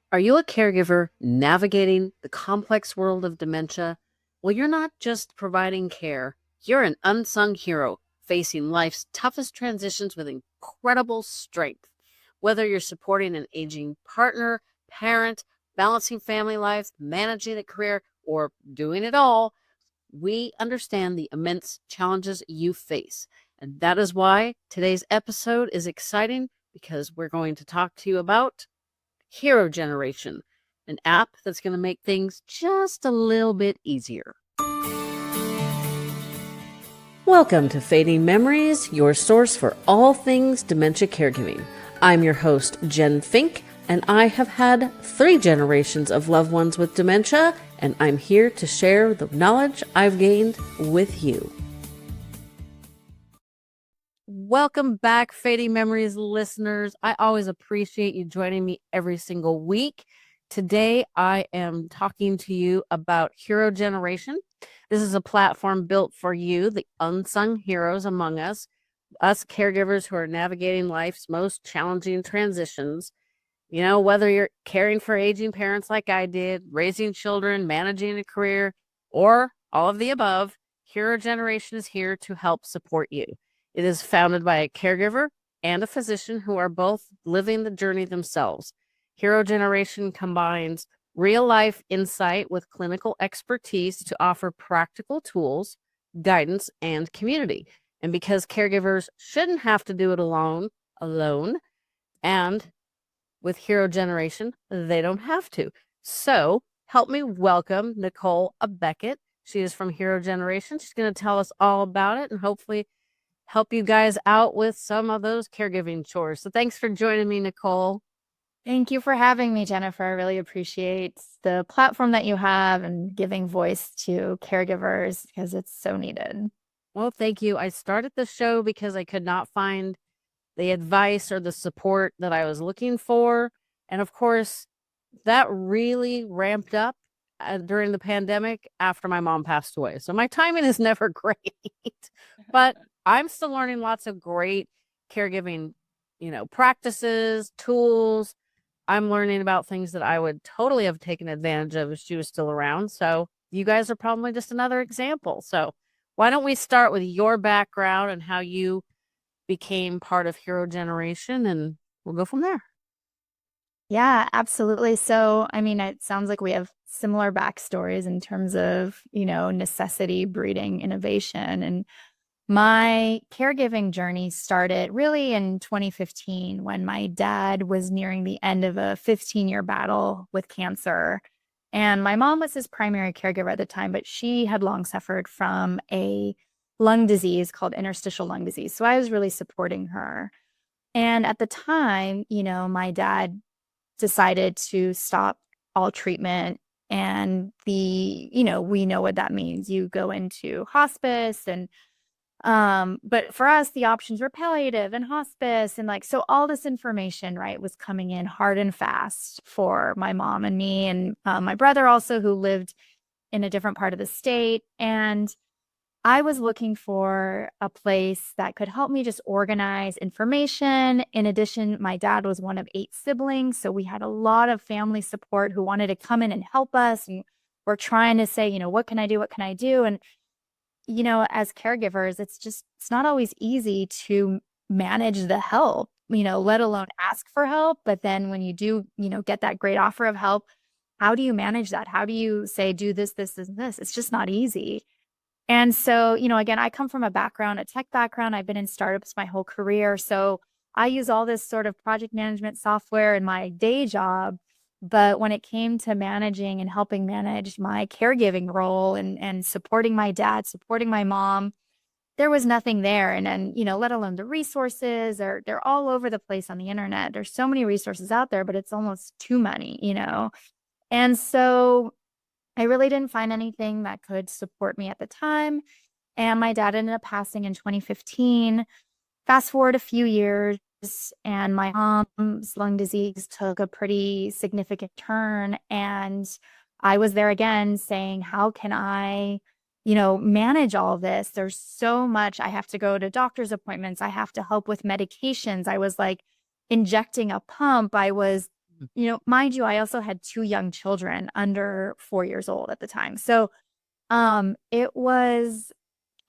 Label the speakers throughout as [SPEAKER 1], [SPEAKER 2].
[SPEAKER 1] Are you a caregiver navigating the complex world of dementia? Well, you're not just providing care, you're an unsung hero facing life's toughest transitions with incredible strength. Whether you're supporting an aging partner, parent, balancing family life, managing a career, or doing it all, we understand the immense challenges you face. And that is why today's episode is exciting because we're going to talk to you about Hero Generation, an app that's going to make things just a little bit easier. Welcome to Fading Memories, your source for all things dementia caregiving. I'm your host, Jen Fink, and I have had 3 generations of loved ones with dementia, and I'm here to share the knowledge I've gained with you. Welcome back, Fading Memories listeners. I always appreciate you joining me every single week. Today, I am talking to you about Hero Generation. This is a platform built for you, the unsung heroes among us caregivers who are navigating life's most challenging transitions. You know, whether you're caring for aging parents like I did, raising children, managing a career, or all of the above, Hero Generation is here to help support you. It is founded by a caregiver and a physician who are both living the journey themselves. Hero Generation combines real-life insight with clinical expertise to offer practical tools, guidance, and community. And because caregivers shouldn't have to do it alone, and with Hero Generation, they don't have to. So help me welcome Nicole Beckett. She is from Hero Generation. She's going to tell us all about it and hopefully help you guys out with some of those caregiving chores. So thanks for joining me, Nicole.
[SPEAKER 2] Thank you for having me, Jennifer. I really appreciate the platform that you have and giving voice to caregivers because it's so needed.
[SPEAKER 1] Well, thank you. I started the show because I could not find the advice or the support that I was looking for. And of course, that really ramped up during the pandemic after my mom passed away. So my timing is never great, but I'm still learning lots of great caregiving, practices, tools. I'm learning about things that I would totally have taken advantage of if she was still around. So you guys are probably just another example. So why don't we start with your background and how you became part of Hero Generation, and we'll go from there.
[SPEAKER 2] Yeah, absolutely. So, I mean, it sounds like we have similar backstories in terms of, necessity breeding innovation. And my caregiving journey started really in 2015 when my dad was nearing the end of a 15-year battle with cancer. And my mom was his primary caregiver at the time, but she had long suffered from a lung disease called interstitial lung disease. So I was really supporting her. And at the time, my dad decided to stop all treatment. And we know what that means. You go into hospice and but for us, the options were palliative and hospice. And so all this information, right, was coming in hard and fast for my mom and me and my brother also, who lived in a different part of the state. And I was looking for a place that could help me just organize information. In addition, my dad was one of 8 siblings. So we had a lot of family support who wanted to come in and help us. And we're trying to say, what can I do? What can I do? And as caregivers, it's not always easy to manage the help, let alone ask for help. But then when you do, get that great offer of help, how do you manage that? How do you say, do this, this, and this? It's just not easy. And so, again, I come from a tech background. I've been in startups my whole career. So I use all this sort of project management software in my day job. But when it came to managing and helping manage my caregiving role and supporting my dad, supporting my mom, there was nothing there. And then, let alone the resources, they're all over the place on the internet. There's so many resources out there, but it's almost too many. And so I really didn't find anything that could support me at the time. And my dad ended up passing in 2015. Fast forward a few years, and my mom's lung disease took a pretty significant turn. And I was there again saying, how can I, manage all this? There's so much. I have to go to doctor's appointments. I have to help with medications. I was like injecting a pump. I was Mind you, I also had two young children under 4 years old at the time. So it was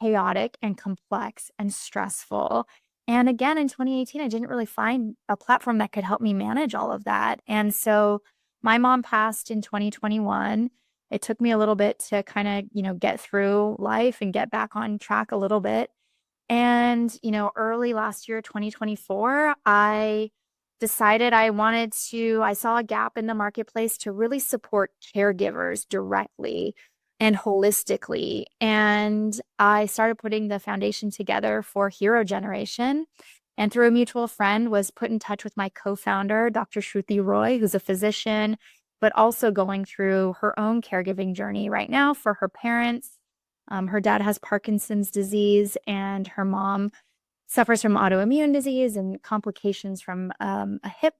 [SPEAKER 2] chaotic and complex and stressful. And again, in 2018, I didn't really find a platform that could help me manage all of that. And so my mom passed in 2021. It took me a little bit to kind of, get through life and get back on track a little bit. And, early last year, 2024, I decided I saw a gap in the marketplace to really support caregivers directly and holistically. And I started putting the foundation together for Hero Generation. And through a mutual friend, was put in touch with my co-founder, Dr. Shruti Roy, who's a physician, but also going through her own caregiving journey right now for her parents. Her dad has Parkinson's disease, and her mom suffers from autoimmune disease and complications from a hip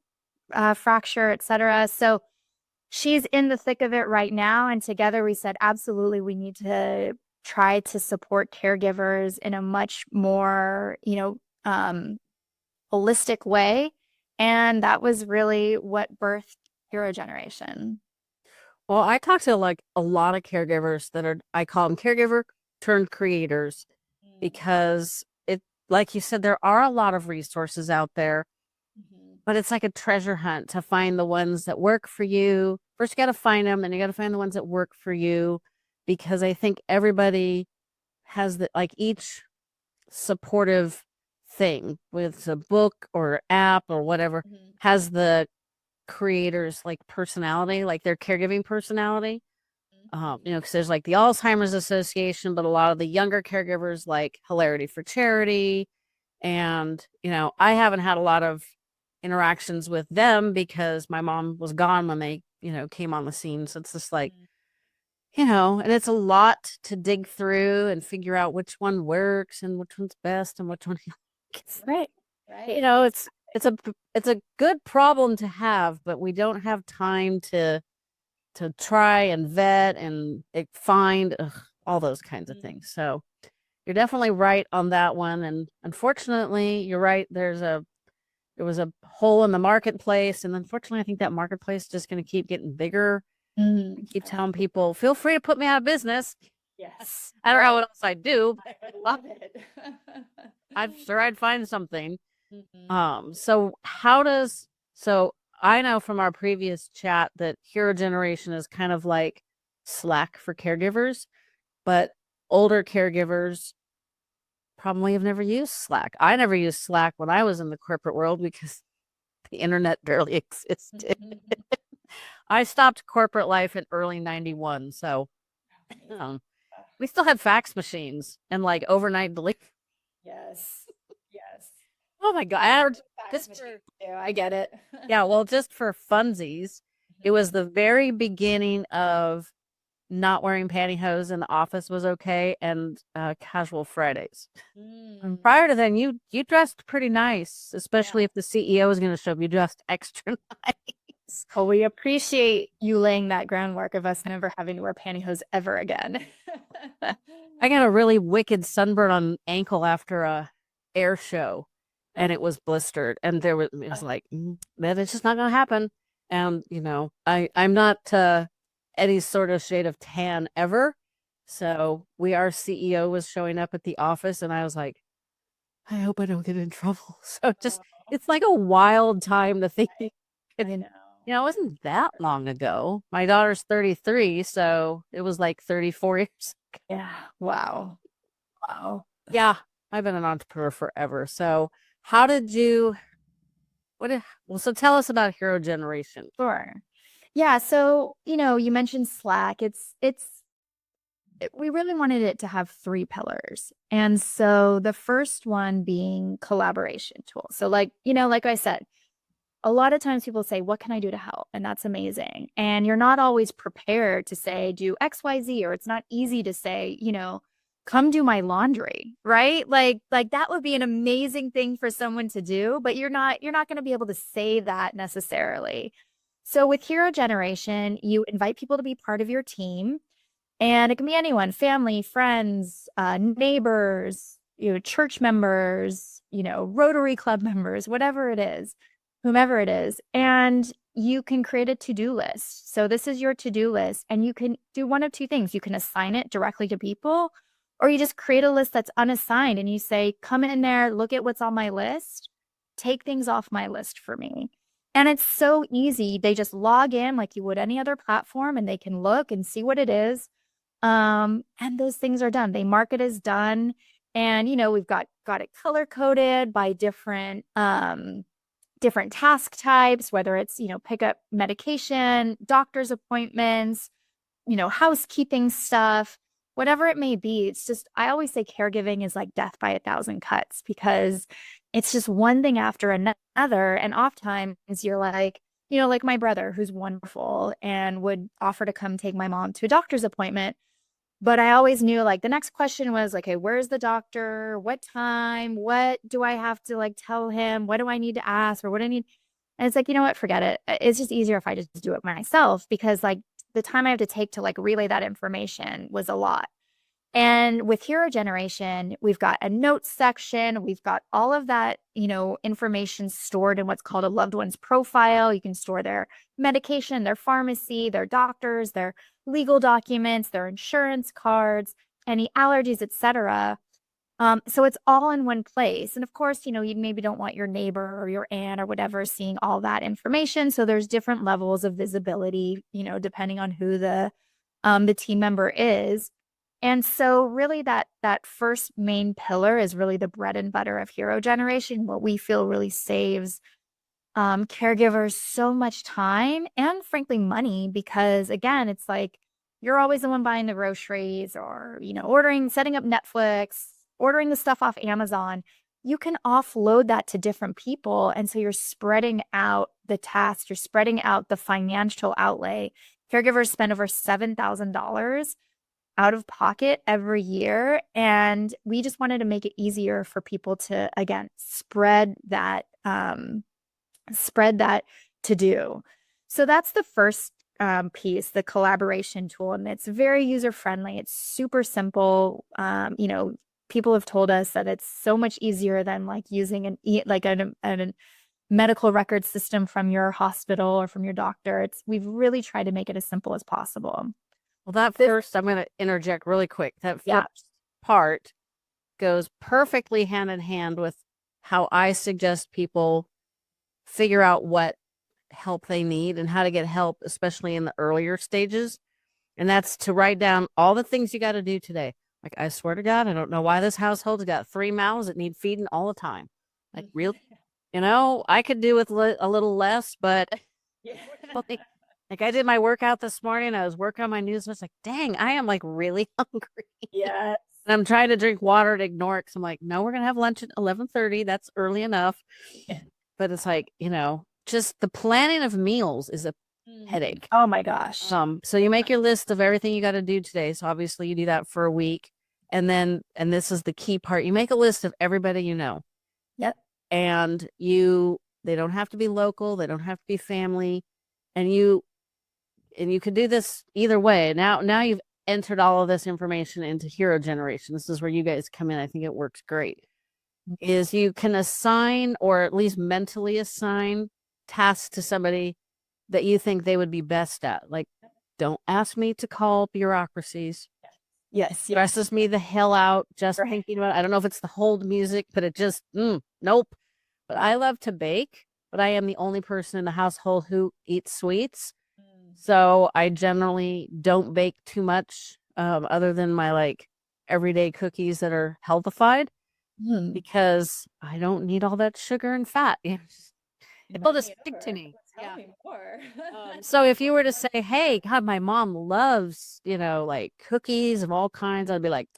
[SPEAKER 2] fracture, et cetera. So she's in the thick of it right now. And together we said, absolutely, we need to try to support caregivers in a much more, holistic way. And that was really what birthed Hero Generation.
[SPEAKER 1] Well, I talk to like a lot of caregivers that are, I call them caregiver turned creators because it, like you said, there are a lot of resources out there, but it's like a treasure hunt to find the ones that work for you. First, you got to find them, and you got to find the ones that work for you because I think everybody has the, like each supportive thing with a book or app or whatever has the creators like personality, like their caregiving personality. Because there's like the Alzheimer's Association, but a lot of the younger caregivers like Hilarity for Charity. And, I haven't had a lot of interactions with them because my mom was gone when they, came on the scene. So it's just like, and it's a lot to dig through and figure out which one works and which one's best and which one.
[SPEAKER 2] Right.
[SPEAKER 1] It's a good problem to have, but we don't have time to try and vet and find all those kinds of things. So you're definitely right on that one. And unfortunately, you're right. There was a hole in the marketplace, and unfortunately, I think that marketplace is just going to keep getting bigger. Keep telling people, feel free to put me out of business.
[SPEAKER 2] Yes.
[SPEAKER 1] I don't know what else I'd do.
[SPEAKER 2] I love it.
[SPEAKER 1] I'm sure I'd find something. So I know from our previous chat that Hero Generation is kind of like Slack for caregivers, but older caregivers probably have never used Slack. I never used Slack when I was in the corporate world because the internet barely existed. I stopped corporate life in early 91, so we still had fax machines and like overnight delivery.
[SPEAKER 2] Yes. Yes.
[SPEAKER 1] Oh my God.
[SPEAKER 2] I get it.
[SPEAKER 1] Yeah, well, just for funsies, it was the very beginning of not wearing pantyhose in the office was okay and casual Fridays. And prior to then, you dressed pretty nice, especially if the CEO is going to show up. You dressed extra nice.
[SPEAKER 2] Well, we appreciate you laying that groundwork of us never having to wear pantyhose ever again.
[SPEAKER 1] I got a really wicked sunburn on ankle after a air show, and it was blistered, and it was like that is just not going to happen. And I'm not any sort of shade of tan ever. So our CEO was showing up at the office, and I was like, I hope I don't get in trouble. So it's like a wild time to think.
[SPEAKER 2] I know.
[SPEAKER 1] It wasn't that long ago. My daughter's 33, so it was like 34 years ago.
[SPEAKER 2] Yeah. Wow. Wow.
[SPEAKER 1] Yeah, I've been an entrepreneur forever. So how did you, so tell us about Hero Generation.
[SPEAKER 2] Sure. Yeah. So, you mentioned Slack. We really wanted it to have three pillars. And so the first one being collaboration tools. So like I said, a lot of times people say, what can I do to help? And that's amazing. And you're not always prepared to say, do XYZ, or it's not easy to say, come do my laundry, right? Like that would be an amazing thing for someone to do, but you're not going to be able to say that necessarily. So with Hero Generation, you invite people to be part of your team, and it can be anyone, family, friends, neighbors, church members, Rotary Club members, whatever it is. whomever it is. And you can create a to-do list. So this is your to-do list, and you can do one of two things. You can assign it directly to people, or you just create a list that's unassigned and you say, come in there, look at what's on my list, take things off my list for me. And it's so easy. They just log in like you would any other platform and they can look and see what it is. And those things are done. They mark it as done. And we've got it color coded by different task types, whether it's, pick up medication, doctor's appointments, housekeeping stuff, whatever it may be. It's just, I always say caregiving is like death by a thousand cuts because it's just one thing after another. And oftentimes you're like, like my brother, who's wonderful and would offer to come take my mom to a doctor's appointment. But I always knew like the next question was like, okay, where's the doctor? What time? What do I have to like tell him? What do I need to ask or what do I need? And it's like, you know what? Forget it. It's just easier if I just do it myself because like the time I have to take to like relay that information was a lot. And with Hero Generation, we've got a notes section. We've got all of that, information stored in what's called a loved one's profile. You can store their medication, their pharmacy, their doctors, their legal documents, their insurance cards, any allergies, etc. So it's all in one place. And of course, you maybe don't want your neighbor or your aunt or whatever seeing all that information. So there's different levels of visibility, depending on who the team member is. And so really that first main pillar is really the bread and butter of Hero Generation, what we feel really saves caregivers so much time and frankly money, because again, it's like you're always the one buying the groceries or, setting up Netflix, ordering the stuff off Amazon. You can offload that to different people. And so you're spreading out the task, you're spreading out the financial outlay. Caregivers spend over $7,000 out of pocket every year. And we just wanted to make it easier for people to, again, spread that to do. So that's the first piece, the collaboration tool. And it's very user friendly. It's super simple. People have told us that it's so much easier than like using a medical record system from your hospital or from your doctor. We've really tried to make it as simple as possible.
[SPEAKER 1] Well, I'm going to interject really quick. That first part goes perfectly hand in hand with how I suggest people figure out what help they need and how to get help, especially in the earlier stages. And that's to write down all the things you got to do today. Like, I swear to God, I don't know why this household's got 3 mouths that need feeding all the time. Like, real, I could do with a little less, but like I did my workout this morning. I was working on my news. And I was like, dang, I am like really hungry.
[SPEAKER 2] Yeah.
[SPEAKER 1] And I'm trying to drink water to ignore it. Cause I'm like, no, we're going to have lunch at 11:30. That's early enough. Yeah. But it's like, just the planning of meals is a headache.
[SPEAKER 2] Oh my gosh.
[SPEAKER 1] So you make your list of everything you got to do today. So obviously you do that for a week. And this is the key part. You make a list of everybody you know.
[SPEAKER 2] Yep.
[SPEAKER 1] And they don't have to be local. They don't have to be family. And you can do this either way. Now you've entered all of this information into Hero Generation. This is where you guys come in. I think it works great. Is you can assign or at least mentally assign tasks to somebody that you think they would be best at. Like, don't ask me to call bureaucracies.
[SPEAKER 2] Yes.
[SPEAKER 1] Stresses me the hell out just thinking about it. I don't know if it's the hold music, but it just, nope. But I love to bake, but I am the only person in the household who eats sweets. So I generally don't bake too much, other than my like everyday cookies that are healthified, because I don't need all that sugar and fat. It'll just stick to me.
[SPEAKER 2] Tell me more.
[SPEAKER 1] So if you were to say, hey, God, my mom loves, like cookies of all kinds, I'd be like,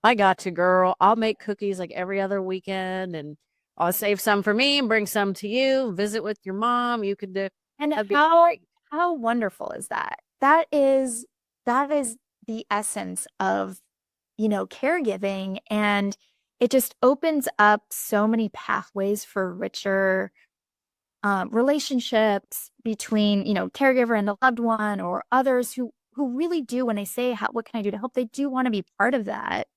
[SPEAKER 1] I got you, girl. I'll make cookies like every other weekend and I'll save some for me and bring some to you. Visit with your mom. You could do.
[SPEAKER 2] And how wonderful is that? That is the essence of, caregiving. And it just opens up so many pathways for richer relationships between, caregiver and the loved one or others who really do, when they say, what can I do to help? They do want to be part of that.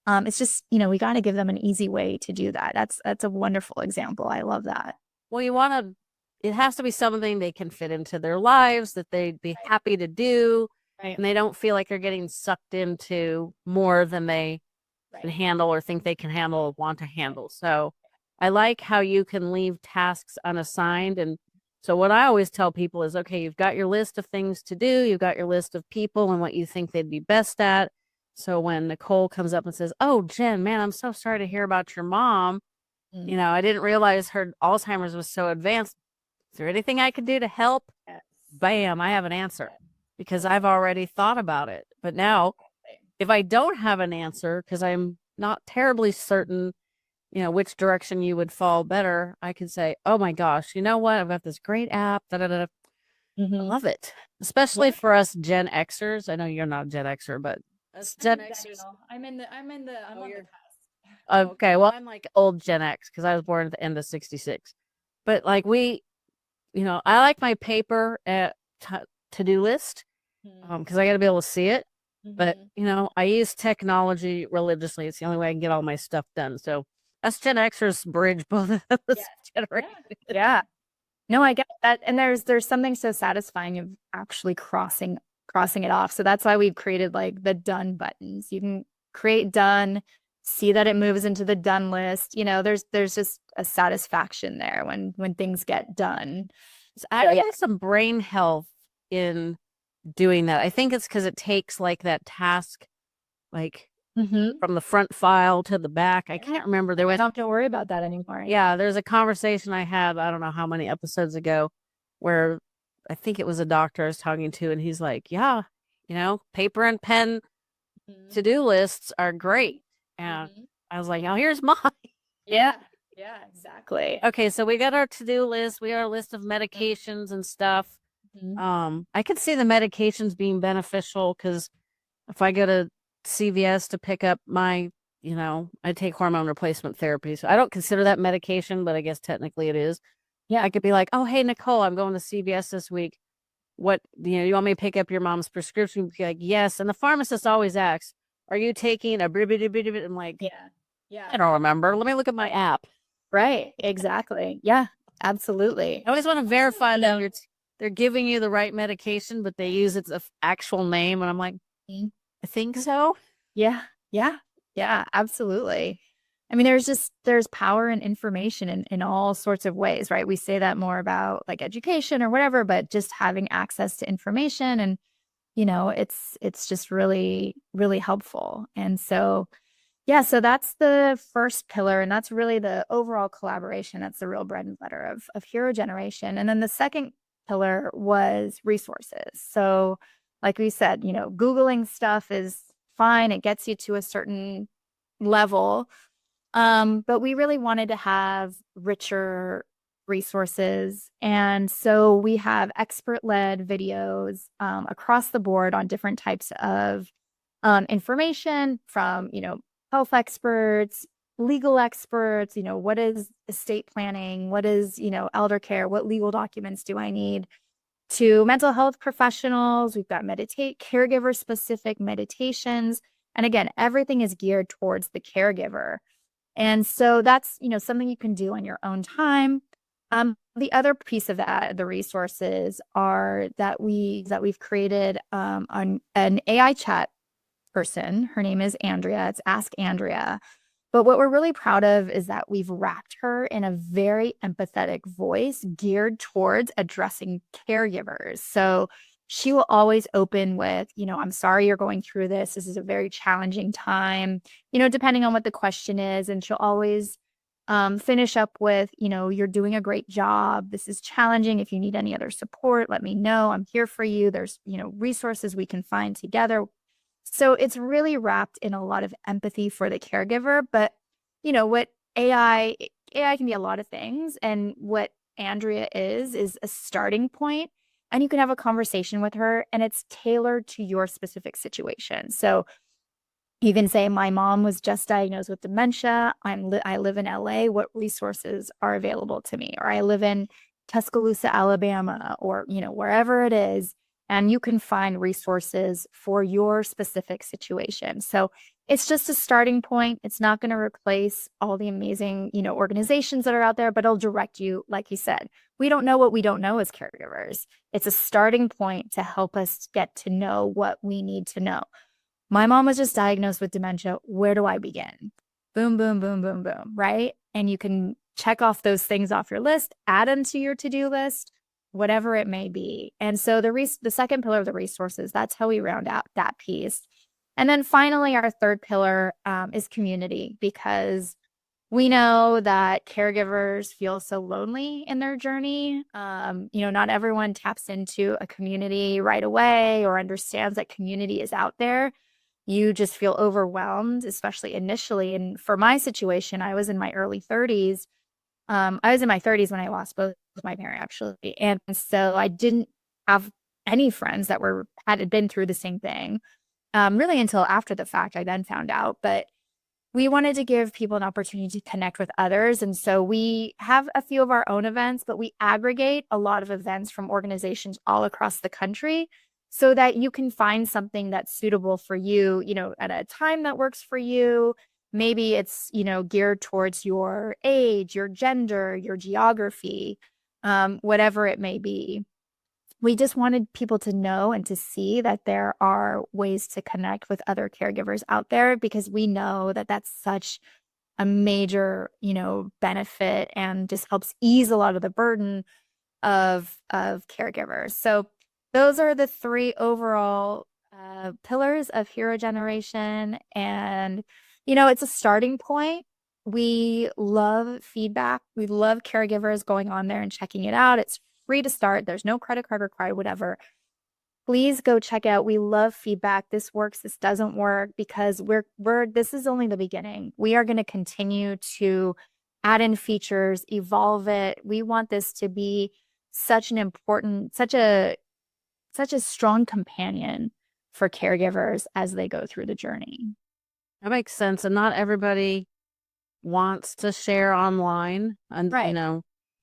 [SPEAKER 2] It's just, we got to give them an easy way to do that. That's a wonderful example. I love that.
[SPEAKER 1] Well, you want to it has to be something they can fit into their lives, that they'd be happy to do,
[SPEAKER 2] Right.
[SPEAKER 1] and they don't feel like they're getting sucked into more than they can handle or think they can handle or want to handle. So I like how you can leave tasks unassigned. And so what I always tell people is, okay, you've got your list of things to do, you've got your list of people and what you think they'd be best at. So when Nicole comes up and says, "Oh, Jen, man, I'm so sorry to hear about your mom. I didn't realize her Alzheimer's was so advanced. Is there anything I could do to help?"
[SPEAKER 2] Yes.
[SPEAKER 1] Bam, I have an answer because I've already thought about it. But now, if I don't have an answer, because I'm not terribly certain, which direction you would fall better, I could say, "Oh my gosh, you know what? I've got this great app. Da, da, da, da. I love it." Especially for us Gen Xers. I know you're not a Gen Xer, but us Gen Xers.
[SPEAKER 2] I'm on the cusp.
[SPEAKER 1] Okay, well, I'm like old Gen X because I was born at the end of 66. But like I like my paper at to-do list because I got to be able to see it. But, I use technology religiously. It's the only way I can get all my stuff done. So us Gen Xers bridge both of those generations.
[SPEAKER 2] Yeah. No, I get that. And there's something so satisfying of actually crossing it off. So that's why we've created like the done buttons. You can create done, see that it moves into the done list. There's just a satisfaction there when things get done.
[SPEAKER 1] So I have some brain health in doing that. I think it's because it takes like that task, like from the front file to the back. I can't remember.
[SPEAKER 2] I don't have to worry about that anymore.
[SPEAKER 1] Yeah, there's a conversation I had, I don't know how many episodes ago, where I think it was a doctor I was talking to, and he's like, "Yeah, paper and pen to-do lists are great." And I was like, "Oh, here's mine."
[SPEAKER 2] Yeah, exactly.
[SPEAKER 1] Okay, so we got our to-do list, we got a list of medications and stuff. I could see the medications being beneficial because if I go to CVS to pick up my, I take hormone replacement therapy. So I don't consider that medication, but I guess technically it is. Yeah. I could be like, "Oh, hey, Nicole, I'm going to CVS this week. What, you want me to pick up your mom's prescription?" Be like, "Yes." And the pharmacist always asks, "Are you taking a?" I'm like,
[SPEAKER 2] Yeah.
[SPEAKER 1] "I don't remember. Let me look at my app."
[SPEAKER 2] Right. Exactly. Yeah, absolutely.
[SPEAKER 1] I always want to verify that they're giving you the right medication, but they use its actual name. And I'm like, I think so.
[SPEAKER 2] Yeah. Absolutely. I mean, there's power in information in all sorts of ways, right? We say that more about like education or whatever, but just having access to information and, it's just really, really helpful. And so, yeah, so that's the first pillar, and that's really the overall collaboration. That's the real bread and butter of hero generation. And then the second pillar was resources. So, like we said, Googling stuff is fine. It gets you to a certain level. But we really wanted to have richer resources. And so we have expert-led videos across the board on different types of information from, health experts, legal experts, what is estate planning, what is, elder care, what legal documents do I need, to mental health professionals. We've got caregiver specific meditations. And again, everything is geared towards the caregiver. And so that's, something you can do on your own time. The other piece of that, the resources are that we've created on an AI chat person. Her name is Andrea. It's Ask Andrea. But what we're really proud of is that we've wrapped her in a very empathetic voice geared towards addressing caregivers. So she will always open with, "I'm sorry you're going through this. This is a very challenging time," depending on what the question is. And she'll always finish up with, "You're doing a great job. This is challenging. If you need any other support, let me know. I'm here for you. There's, resources we can find together." So it's really wrapped in a lot of empathy for the caregiver. But, what AI can be a lot of things. And what Andrea is a starting point. And you can have a conversation with her and it's tailored to your specific situation. So you can say, "My mom was just diagnosed with dementia. I live in LA. What resources are available to me?" Or, "I live in Tuscaloosa, Alabama," or, wherever it is. And you can find resources for your specific situation. So it's just a starting point. It's not going to replace all the amazing, organizations that are out there, but it'll direct you, like you said. We don't know what we don't know as caregivers. It's a starting point to help us get to know what we need to know. My mom was just diagnosed with dementia. Where do I begin? Boom, boom, boom, boom, boom, right? And you can check off those things off your list, add them to your to-do list, whatever it may be. And so the second pillar of the resources, that's how we round out that piece. And then finally, our third pillar is community, because we know that caregivers feel so lonely in their journey. Not everyone taps into a community right away or understands that community is out there. You just feel overwhelmed, especially initially. And for my situation, I was in my early 30s. I was in my 30s when I lost both of my parents, actually. And so I didn't have any friends that had been through the same thing, really until after the fact. I then found out. But we wanted to give people an opportunity to connect with others. And so we have a few of our own events, but we aggregate a lot of events from organizations all across the country so that you can find something that's suitable for you, at a time that works for you. Maybe it's, geared towards your age, your gender, your geography, whatever it may be. We just wanted people to know and to see that there are ways to connect with other caregivers out there, because we know that that's such a major, benefit, and just helps ease a lot of the burden of caregivers. So those are the three overall pillars of hero generation. And, it's a starting point. We love feedback. We love caregivers going on there and checking it out. It's free to start. There's no credit card required, whatever. Please go check out. We love feedback. This works, this doesn't work, because this is only the beginning. We are going to continue to add in features, evolve it. We want this to be such a strong companion for caregivers as they go through the journey.
[SPEAKER 1] That makes sense. And not everybody wants to share online. And,
[SPEAKER 2] Right.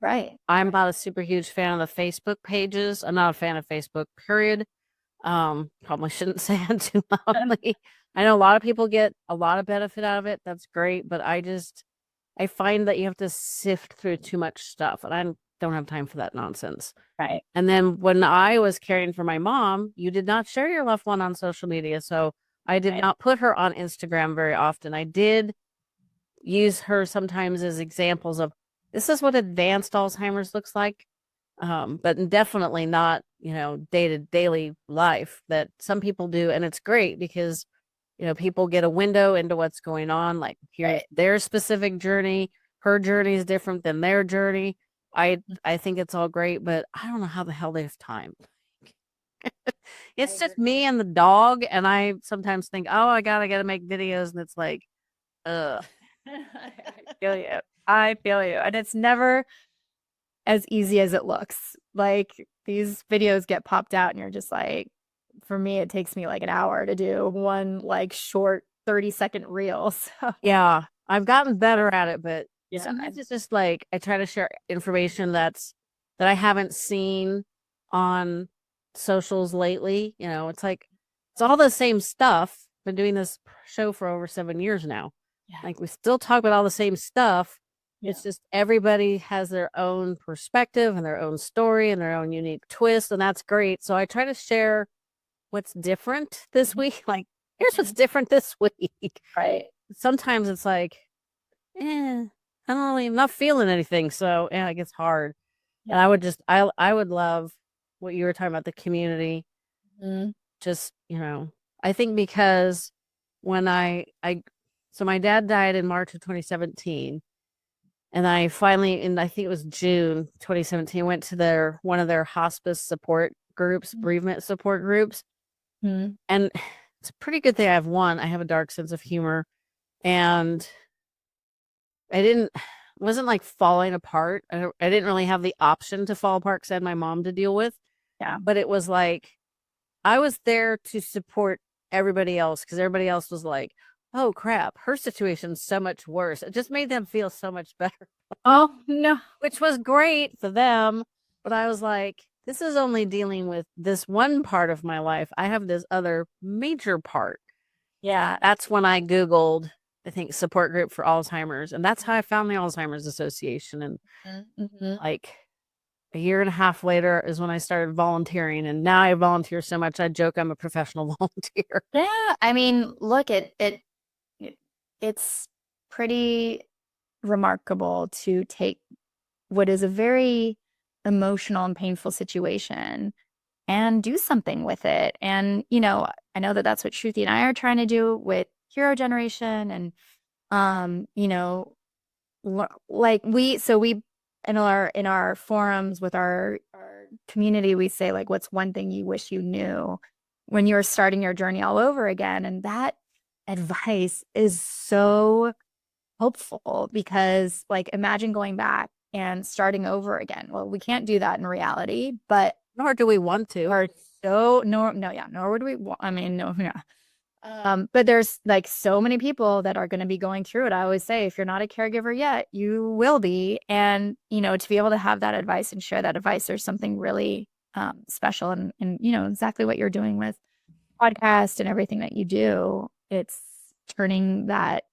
[SPEAKER 2] Right.
[SPEAKER 1] I'm not a super huge fan of the Facebook pages. I'm not a fan of Facebook, period. Probably shouldn't say it too loudly. I know a lot of people get a lot of benefit out of it. That's great. But I find that you have to sift through too much stuff. And I don't have time for that nonsense.
[SPEAKER 2] Right.
[SPEAKER 1] And then when I was caring for my mom, you did not share your loved one on social media. So I did not put her on Instagram very often. I did use her sometimes as examples of, this is what advanced Alzheimer's looks like. But definitely not, daily life that some people do. And it's great because, people get a window into what's going on, like here's their specific journey. Her journey is different than their journey. I think it's all great, but I don't know how the hell they have time. It's just me and the dog, and I sometimes think, oh, I gotta make videos, and it's like, ugh.
[SPEAKER 2] I feel you. I feel you. And it's never as easy as it looks. Like, these videos get popped out and you're just like, for me, it takes me like an hour to do one like short 30-second reel. So
[SPEAKER 1] yeah, I've gotten better at it, but sometimes it's just like I try to share information that I haven't seen on socials lately. It's like it's all the same stuff. Been doing this show for over 7 years now.
[SPEAKER 2] Yeah.
[SPEAKER 1] Like, we still talk about all the same stuff.
[SPEAKER 2] Yeah.
[SPEAKER 1] It's just everybody has their own perspective and their own story and their own unique twist, and that's great. So I try to share what's different this week. Like, here's what's different this week.
[SPEAKER 2] Right.
[SPEAKER 1] Sometimes it's like, I'm not feeling anything. So yeah, it gets hard.
[SPEAKER 2] Yeah.
[SPEAKER 1] And I would love what you were talking about, the community.
[SPEAKER 2] Mm-hmm.
[SPEAKER 1] Just, I think because when so my dad died in March of 2017. And I finally, I think it was June 2017, went to one of their hospice support groups, bereavement support groups.
[SPEAKER 2] Mm-hmm.
[SPEAKER 1] And it's a pretty good thing I have a dark sense of humor. And wasn't like falling apart. I didn't really have the option to fall apart because I had my mom to deal with.
[SPEAKER 2] Yeah.
[SPEAKER 1] But it was like, I was there to support everybody else because everybody else was like, oh crap, her situation's so much worse. It just made them feel so much better.
[SPEAKER 2] Oh no.
[SPEAKER 1] Which was great for them. But I was like, this is only dealing with this one part of my life. I have this other major part. Yeah, that's when I Googled, I think, support group for Alzheimer's. And that's how I found the Alzheimer's Association. And
[SPEAKER 2] Mm-hmm.
[SPEAKER 1] like a year and a half later is when I started volunteering. And now I volunteer so much, I joke I'm a professional volunteer.
[SPEAKER 2] Yeah, I mean, look, it's pretty remarkable to take what is a very emotional and painful situation and do something with it. And, I know that that's what Shruti and I are trying to do with Hero Generation. And, um, you know, like we in our forums with our community, we say like, what's one thing you wish you knew when you're starting your journey all over again? And that advice is so hopeful because like imagine going back and starting over again. Well, we can't do that in reality, but
[SPEAKER 1] Nor do we want to.
[SPEAKER 2] are so no, yeah, nor would we I mean, no, yeah. But there's like so many people that are going to be going through it. I always say, if you're not a caregiver yet, you will be. And, to be able to have that advice and share that advice, there's something really special and, exactly what you're doing with podcast and everything that you do. It's turning that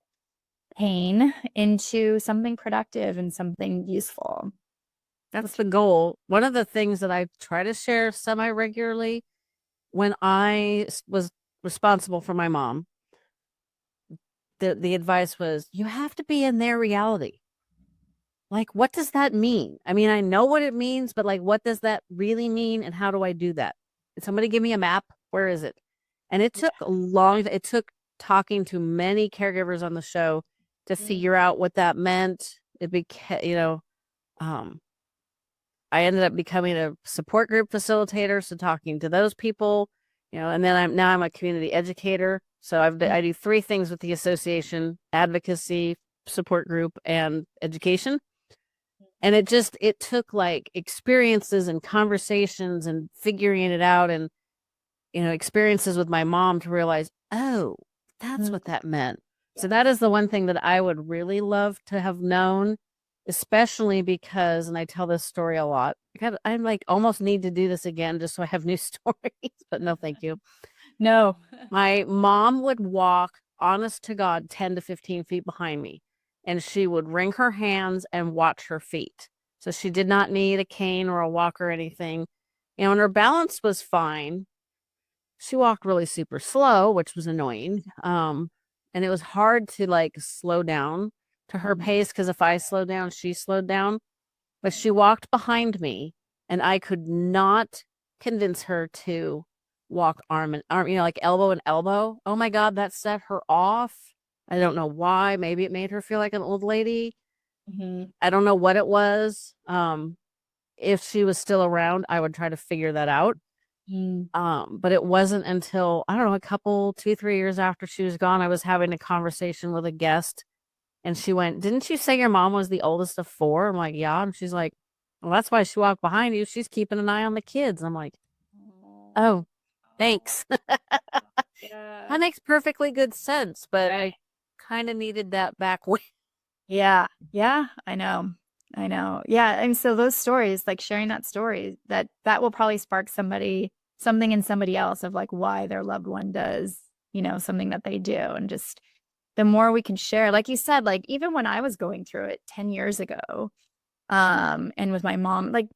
[SPEAKER 2] pain into something productive and something useful.
[SPEAKER 1] That's the goal. One of the things that I try to share semi regularly when I was responsible for my mom, the advice was you have to be in their reality. Like, what does that mean? I mean, I know what it means, but like, what does that really mean? And how do I do that? Did somebody give me a map? Where is it? And it took it took talking to many caregivers on the show to figure out what that meant. It became, um, I ended up becoming a support group facilitator. So talking to those people, and then I'm a community educator. So I do three things with the association: advocacy, support group, and education. And it took like experiences and conversations and figuring it out and, experiences with my mom to realize, oh, that's what that meant. So that is the one thing that I would really love to have known, especially because, and I tell this story a lot. I like almost need to do this again just so I have new stories, but no, thank you.
[SPEAKER 2] No.
[SPEAKER 1] My mom would walk, honest to God, 10 to 15 feet behind me, and she would wring her hands and watch her feet. So she did not need a cane or a walker or anything. And her balance was fine. She walked really super slow, which was annoying. And it was hard to like slow down to her pace because if I slowed down, she slowed down. But she walked behind me, and I could not convince her to walk arm in arm, like elbow and elbow. Oh my God, that set her off. I don't know why. Maybe it made her feel like an old lady.
[SPEAKER 2] Mm-hmm.
[SPEAKER 1] I don't know what it was. If she was still around, I would try to figure that out. But it wasn't until, I don't know, a couple, 2, 3 years after she was gone, I was having a conversation with a guest and she went, "Didn't you say your mom was the oldest of four?" I'm like, "Yeah." And she's like, "Well, that's why she walked behind you. She's keeping an eye on the kids." I'm like, "Oh, thanks."
[SPEAKER 2] Yeah.
[SPEAKER 1] That makes perfectly good sense, but I kind of needed that back when.
[SPEAKER 2] Yeah. Yeah. I know. I know. Yeah. And so those stories, like sharing that story, that will probably spark something in somebody else of like why their loved one does, something that they do. And just the more we can share, like you said, like even when I was going through it 10 years ago, and with my mom, like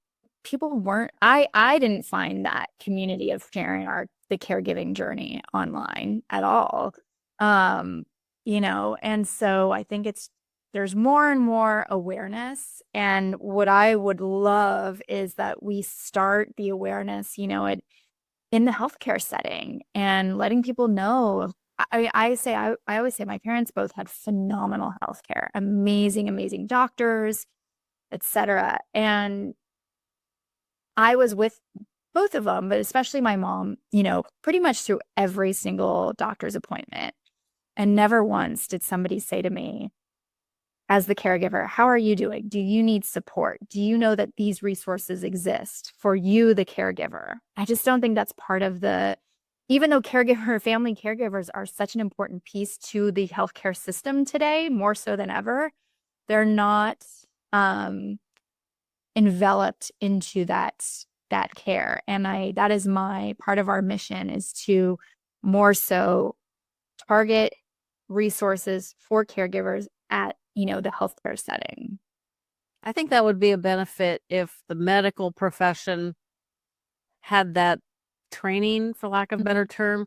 [SPEAKER 2] people weren't, I didn't find that community of sharing the caregiving journey online at all. Um, and so I think there's more and more awareness. And what I would love is that we start the awareness, in the healthcare setting and letting people know. I always say my parents both had phenomenal healthcare, amazing, amazing doctors, etc. And I was with both of them, but especially my mom, pretty much through every single doctor's appointment. And never once did somebody say to me, as the caregiver, how are you doing? Do you need support? Do you know that these resources exist for you, the caregiver? I just don't think that's part of even though family caregivers are such an important piece to the healthcare system today, more so than ever, they're not um, enveloped into that care. And that is my part of our mission is to more so target resources for caregivers at, the healthcare setting.
[SPEAKER 1] I think that would be a benefit if the medical profession had that training, for lack of a better term,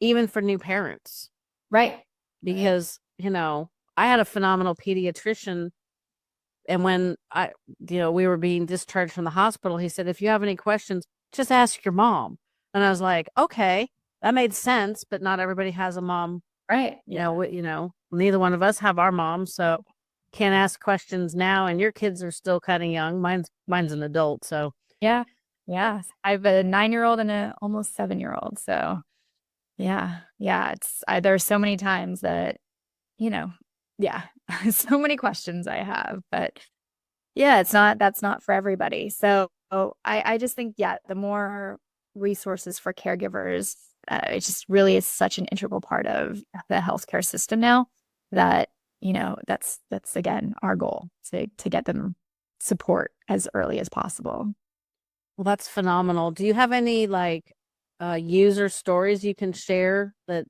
[SPEAKER 1] even for new parents.
[SPEAKER 2] Right.
[SPEAKER 1] Because, I had a phenomenal pediatrician. And when we were being discharged from the hospital, he said, if you have any questions, just ask your mom. And I was like, okay, that made sense, but not everybody has a mom.
[SPEAKER 2] Right.
[SPEAKER 1] Neither one of us have our mom, so can't ask questions now. And your kids are still kind of young. Mine's an adult, so
[SPEAKER 2] Yeah. Yeah. I have a 9-year-old and a almost 7-year-old. So yeah. Yeah. There's so many times that, yeah, so many questions I have, but yeah, that's not for everybody. So I just think, yeah, the more resources for caregivers, it just really is such an integral part of the healthcare system now that, that's again our goal to get them support as early as possible.
[SPEAKER 1] well, that's phenomenal. Do you have any user stories you can share that,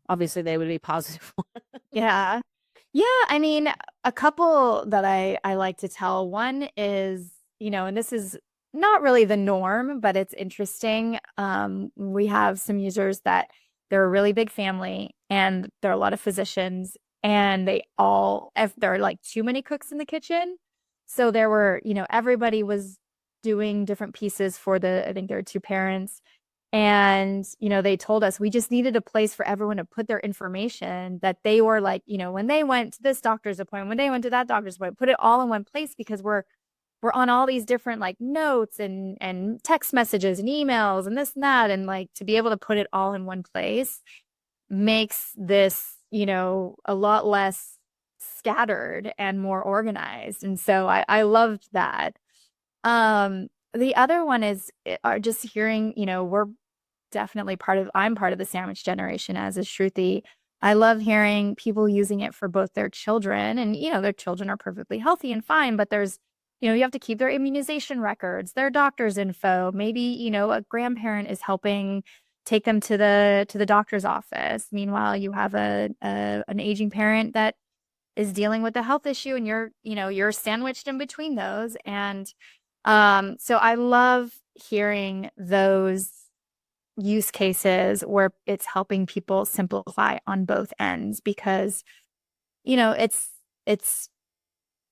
[SPEAKER 1] obviously they would be positive?
[SPEAKER 2] Yeah. Yeah, I mean, a couple that I like to tell. One is, and this is not really the norm, but it's interesting. We have some users that they're a really big family and there are a lot of physicians and if there are like too many cooks in the kitchen. So there were, everybody was doing different pieces for I think there are two parents. And, they told us we just needed a place for everyone to put their information that they were like, when they went to this doctor's appointment, when they went to that doctor's appointment, put it all in one place because we're on all these different like notes and text messages and emails and this and that. And like to be able to put it all in one place makes this, a lot less scattered and more organized. And so I loved that. The other one is are just hearing, we're definitely I'm part of the sandwich generation, as is Shruti. I love hearing people using it for both their children and, their children are perfectly healthy and fine, but there's, you have to keep their immunization records, their doctor's info. Maybe, a grandparent is helping take them to the doctor's office. Meanwhile, you have an aging parent that is dealing with a health issue and you're sandwiched in between those. And so I love hearing those use cases where it's helping people simplify on both ends because it's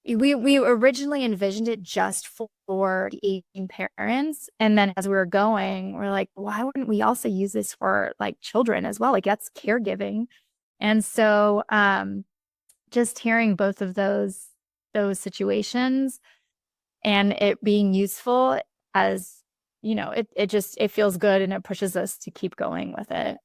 [SPEAKER 2] we originally envisioned it just for the aging parents, and then as we were going we're like, why wouldn't we also use this for like children as well? Like that's caregiving. And so just hearing both of those situations and it being useful as it feels good and it pushes us to keep going with it.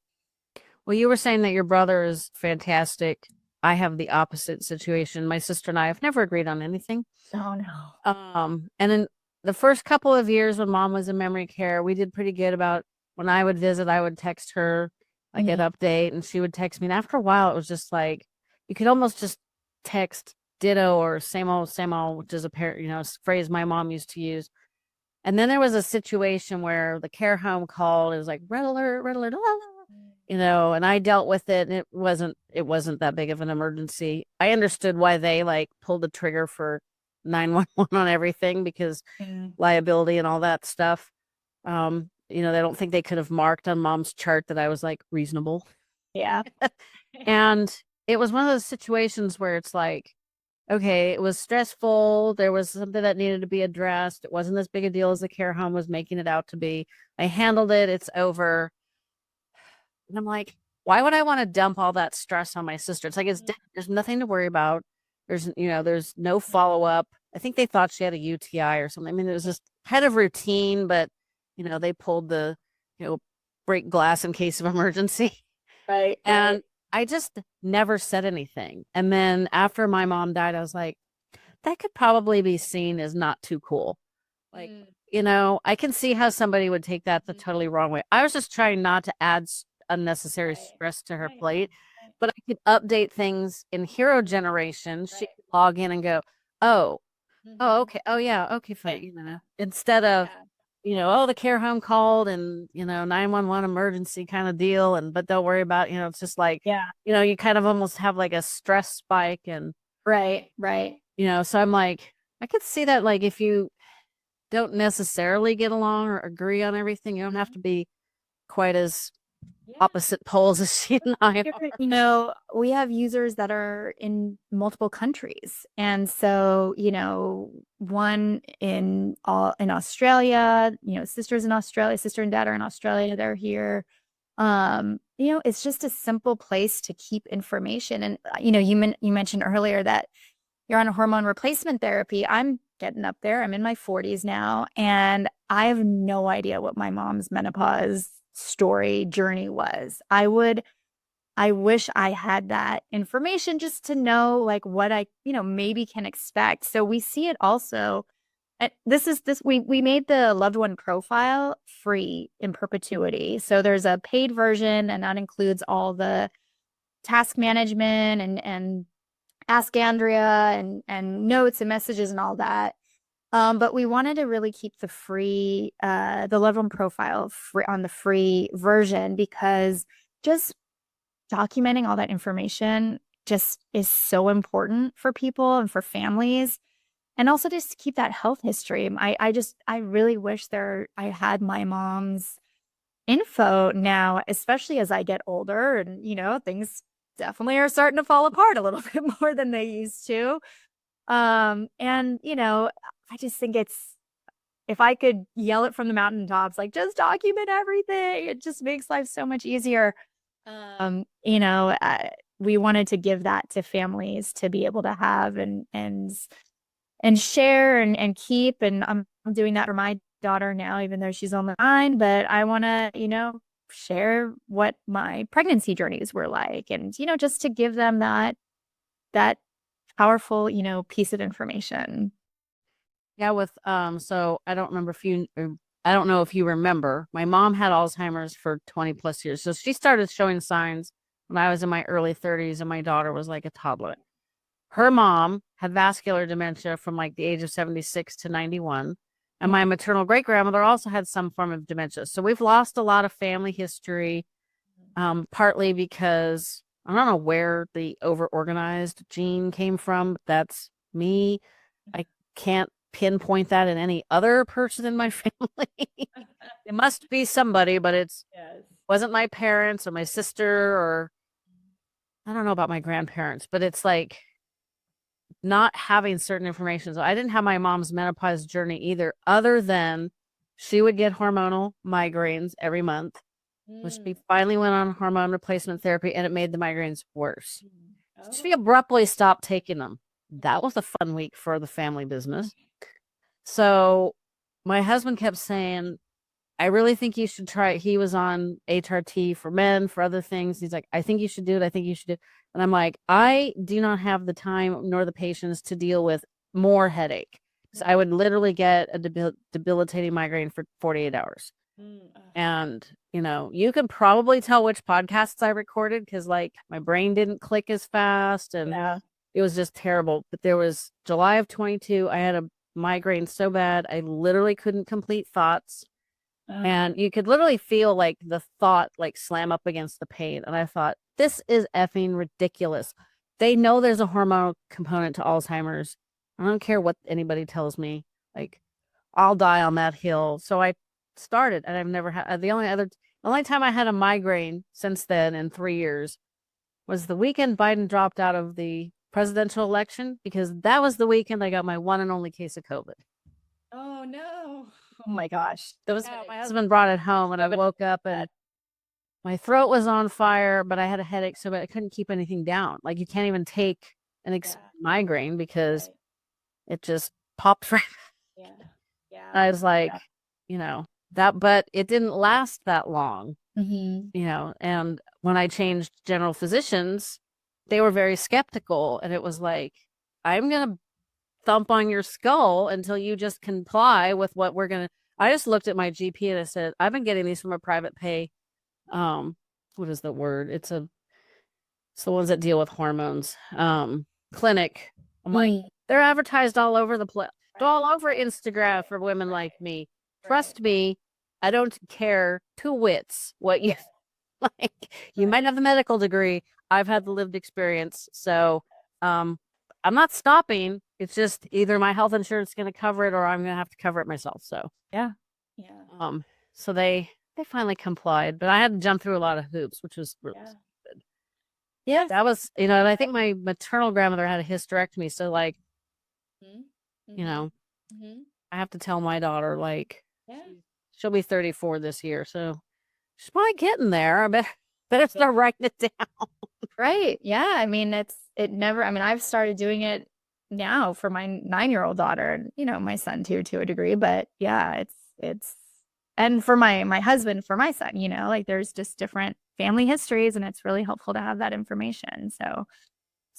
[SPEAKER 1] Well, you were saying that your brother is fantastic. I have the opposite situation. My sister and I have never agreed on anything.
[SPEAKER 2] Oh no.
[SPEAKER 1] And in the first couple of years when mom was in memory care, we did pretty good about when I would visit, I would text her like an update and she would text me. And after a while, it was just like you could almost just text ditto or same old, which is a phrase my mom used to use. And then there was a situation where the care home called. It was like red alert, la, la, and I dealt with it, and it wasn't that big of an emergency. I understood why they like pulled the trigger for 911 on everything because liability and all that stuff. They don't think they could have marked on mom's chart that I was like reasonable.
[SPEAKER 2] Yeah.
[SPEAKER 1] And it was one of those situations where it's like, okay, it was stressful. There was something that needed to be addressed. It wasn't as big a deal as the care home was making it out to be. I handled it. It's over. And I'm like, why would I want to dump all that stress on my sister? It's like there's nothing to worry about. There's no follow up. I think they thought she had a UTI or something. I mean, it was just kind of routine, but they pulled the break glass in case of emergency.
[SPEAKER 2] Right.
[SPEAKER 1] And I just never said anything. And then after my mom died, I was like, that could probably be seen as not too cool. Like, I can see how somebody would take that the totally wrong way. I was just trying not to add unnecessary stress to her plate, but I could update things in Hero Generation. She could log in and go, oh, okay. Oh, yeah. Okay, fine. Instead of, oh, the care home called and, 911 emergency kind of deal. But don't worry about, it's just like,
[SPEAKER 2] Yeah.
[SPEAKER 1] you kind of almost have like a stress spike. And,
[SPEAKER 2] Right. Right.
[SPEAKER 1] so I'm like, I could see that, like, if you don't necessarily get along or agree on everything, you don't have to be quite as
[SPEAKER 2] Yeah.
[SPEAKER 1] opposite poles as she and I are.
[SPEAKER 2] We have users that are in multiple countries. And so, one in Australia, sisters in Australia, sister and dad are in Australia, they're here. It's just a simple place to keep information. And you mentioned earlier that you're on a hormone replacement therapy. I'm getting up there. I'm in my 40s now, and I have no idea what my mom's menopause story journey was. I wish I had that information just to know like what I, maybe can expect. So we see it also. We made the loved one profile free in perpetuity. So there's a paid version, and that includes all the task management and Ask Andrea and notes and messages and all that. But we wanted to really keep the loved one profile free on the free version, because just documenting all that information just is so important for people and for families. And also just to keep that health history. I really wish I had my mom's info now, especially as I get older and, things definitely are starting to fall apart a little bit more than they used to. And, I just think if I could yell it from the mountaintops, like just document everything, it just makes life so much easier. Um, you know, uh, we wanted to give that to families to be able to have and share and keep. And I'm doing that for my daughter now, even though she's only 9, but I want to, share what my pregnancy journeys were like. And, just to give them that powerful, piece of information.
[SPEAKER 1] Yeah, so I don't know if you remember, my mom had Alzheimer's for 20 plus years. So she started showing signs when I was in my early 30s and my daughter was like a toddler. Her mom had vascular dementia from like the age of 76 to 91. And my maternal great grandmother also had some form of dementia. So we've lost a lot of family history, partly because I don't know where the over organized gene came from. But that's me. I can't pinpoint that in any other person in my family. It must be somebody, but
[SPEAKER 2] Yes.
[SPEAKER 1] wasn't my parents or my sister, or I don't know about my grandparents, but it's like not having certain information. So I didn't have my mom's menopause journey either, other than she would get hormonal migraines every month, which she finally went on hormone replacement therapy, and it made the migraines worse. She abruptly stopped taking them. That was a fun week for the family business. So my husband kept saying, I really think you should try it. He was on HRT for men, for other things. He's like, I think you should do it. I think you should do it. And I'm like, I do not have the time nor the patience to deal with more headache. So I would literally get a debilitating migraine for 48 hours. And, you can probably tell which podcasts I recorded because, like, my brain didn't click as fast and
[SPEAKER 2] Yeah.
[SPEAKER 1] it was just terrible. But there was July of 22, I had a migraine so bad, I literally couldn't complete thoughts. And you could literally feel like the thought like slam up against the pain. And I thought, this is effing ridiculous. They know there's a hormonal component to Alzheimer's. I don't care what anybody tells me. Like, I'll die on that hill. So I started, and I've never had the only time I had a migraine since then in 3 years was the weekend Biden dropped out of the presidential election, because that was the weekend I got my one and only case of COVID.
[SPEAKER 2] Oh no. Oh my gosh. Those
[SPEAKER 1] Yeah, my husband brought it home and I woke up and my throat was on fire, but I had a headache so bad I couldn't keep anything down. Like, you can't even take an migraine because it just popped right.
[SPEAKER 2] Yeah. Yeah.
[SPEAKER 1] I was like, that, but it didn't last that long,
[SPEAKER 2] Mm-hmm.
[SPEAKER 1] and when I changed general physicians, they were very skeptical. And it was like, I'm going to thump on your skull until you just comply with what we're going to. I just looked at my GP and I said, I've been getting these from a private pay. What is the word? It's the ones that deal with hormones. Clinic. I'm like, they're advertised all over the place, all over Instagram for women like me. Trust me, I don't care two wits what you like. You might have the medical degree. I've had the lived experience. So I'm not stopping. It's just either my health insurance is going to cover it or I'm going to have to cover it myself. So
[SPEAKER 2] Yeah. Yeah.
[SPEAKER 1] um so they finally complied, but I had to jump through a lot of hoops, which was really good.
[SPEAKER 2] Yeah.
[SPEAKER 1] That was, and I think my maternal grandmother had a hysterectomy, so like, you know,
[SPEAKER 2] Mm-hmm.
[SPEAKER 1] I have to tell my daughter like
[SPEAKER 2] Yeah.
[SPEAKER 1] she'll be 34 this year, so she's probably getting there. I better start writing it down.
[SPEAKER 2] Right. Yeah. I mean, it never, I mean, I've started doing it now for my 9-year-old daughter and, my son too, to a degree, but yeah, and for my husband, for my son, like there's just different family histories and it's really helpful to have that information. So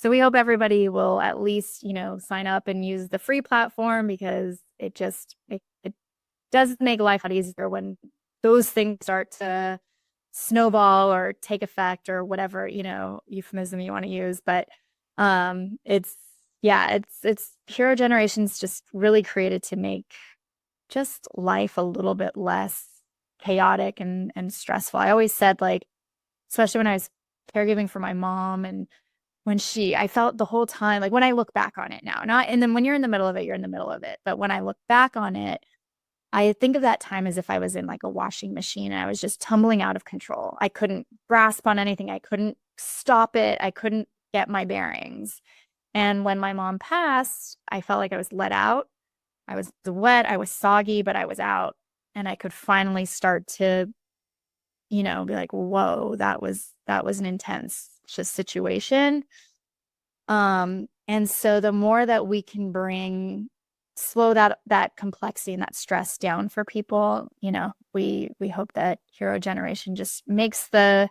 [SPEAKER 2] we hope everybody will at least, sign up and use the free platform because it does make life a lot easier when those things start to snowball or take effect or whatever, euphemism you want to use. But it's yeah, it's Hero Generation's just really created to make just life a little bit less chaotic and stressful. I always said like, especially when I was caregiving for my mom and I felt the whole time, like when I look back on it now, not, and then when you're in the middle of it, you're in the middle of it. But when I look back on it, I think of that time as if I was in like a washing machine and I was just tumbling out of control. I couldn't grasp on anything. I couldn't stop it. I couldn't get my bearings. And when my mom passed, I felt like I was let out. I was wet, I was soggy, but I was out. And I could finally start to, be like, whoa, that was an intense just situation. And so the more that we can slow that complexity and that stress down for people, we hope that Hero Generation just makes the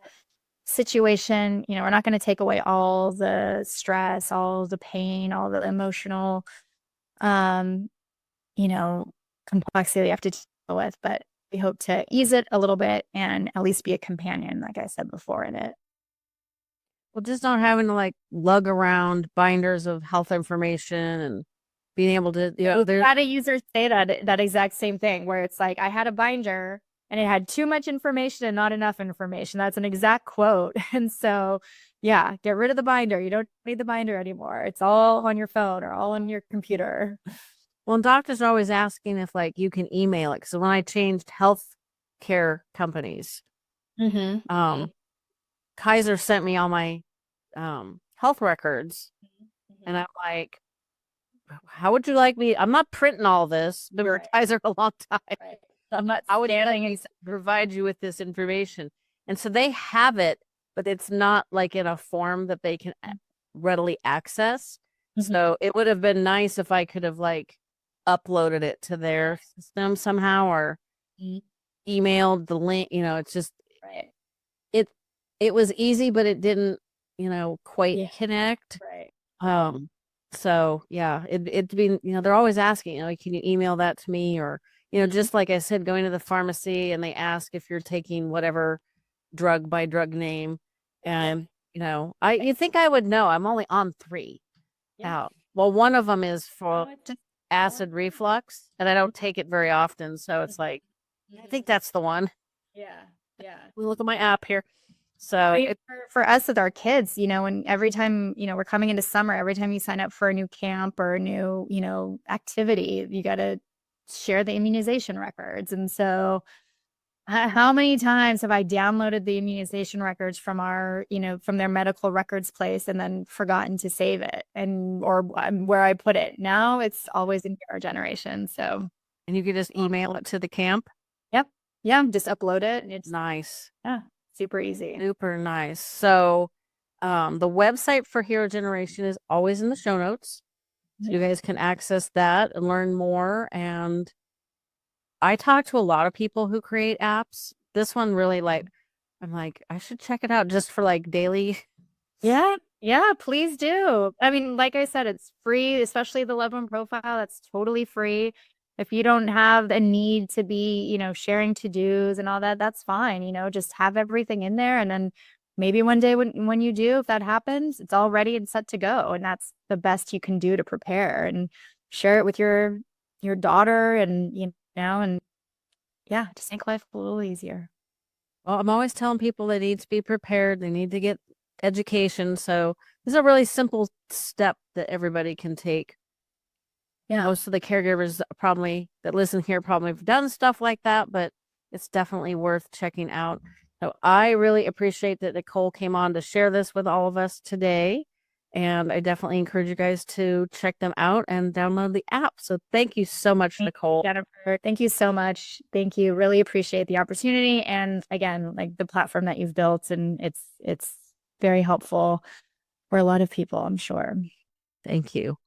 [SPEAKER 2] situation, we're not going to take away all the stress, all the pain, all the emotional um, complexity you have to deal with, but we hope to ease it a little bit and at least be a companion, like I said before, in it.
[SPEAKER 1] Well, just not having to like lug around binders of health information and being able to,
[SPEAKER 2] We've had a user say that exact same thing where it's like I had a binder and it had too much information and not enough information. That's an exact quote. And so, yeah, get rid of the binder. You don't need the binder anymore. It's all on your phone or all on your computer.
[SPEAKER 1] well, and doctors are always asking if like you can email it. So when I changed health care companies,
[SPEAKER 2] Mm-hmm.
[SPEAKER 1] Kaiser sent me all my health records, and
[SPEAKER 2] Mm-hmm.
[SPEAKER 1] I'm like, how would you like me? I'm not printing all this. Been with Kaiser a long time.
[SPEAKER 2] Right. I'm not
[SPEAKER 1] How would you like
[SPEAKER 2] standing
[SPEAKER 1] me to provide you with this information? And so they have it, but it's not like in a form that they can readily access. So it would have been nice if I could have like uploaded it to their system somehow or emailed the link. It's just
[SPEAKER 2] right.
[SPEAKER 1] it it was easy, but it didn't, quite connect.
[SPEAKER 2] Right.
[SPEAKER 1] So yeah, it'd be, they're always asking, can you email that to me? Or, just like I said, going to the pharmacy and they ask if you're taking whatever drug by drug name. And, you think I would know. I'm only on 3 out. Well, one of them is for just acid reflux, and I don't take it very often. So it's like, I think that's the one.
[SPEAKER 2] Yeah. Yeah.
[SPEAKER 1] We look at my app here. So
[SPEAKER 2] For us with our kids, and every time, we're coming into summer, every time you sign up for a new camp or a new, activity, you got to share the immunization records. And so how many times have I downloaded the immunization records from from their medical records place and then forgotten to save it or where I put it? Now it's always in Hero Generation. So,
[SPEAKER 1] and you could just email it to the camp.
[SPEAKER 2] yep. Yeah. Just upload it. And it's
[SPEAKER 1] nice.
[SPEAKER 2] Yeah. Super easy.
[SPEAKER 1] Super nice. So, the website for Hero Generation is always in the show notes. So you guys can access that and learn more. And I talk to a lot of people who create apps. This one really I'm like, I should check it out just for like daily.
[SPEAKER 2] Yeah. Yeah, please do. I mean, like I said, it's free, especially the loved one profile. That's totally free. If you don't have a need to be, sharing to-dos and all that, that's fine. Just have everything in there. And then maybe one day when you do, if that happens, it's all ready and set to go. And that's the best you can do to prepare and share it with your daughter and, and yeah, just make life a little easier.
[SPEAKER 1] Well, I'm always telling people they need to be prepared. They need to get education. So this is a really simple step that everybody can take.
[SPEAKER 2] Yeah.
[SPEAKER 1] Most of the caregivers probably that listen here probably have done stuff like that, but it's definitely worth checking out. So I really appreciate that Nicole came on to share this with all of us today. And I definitely encourage you guys to check them out and download the app. So thank you so much,
[SPEAKER 2] Thank you,
[SPEAKER 1] Nicole.
[SPEAKER 2] Jennifer, thank you so much. Thank you. Really appreciate the opportunity. And again, like the platform that you've built, and it's very helpful for a lot of people, I'm sure.
[SPEAKER 1] Thank you.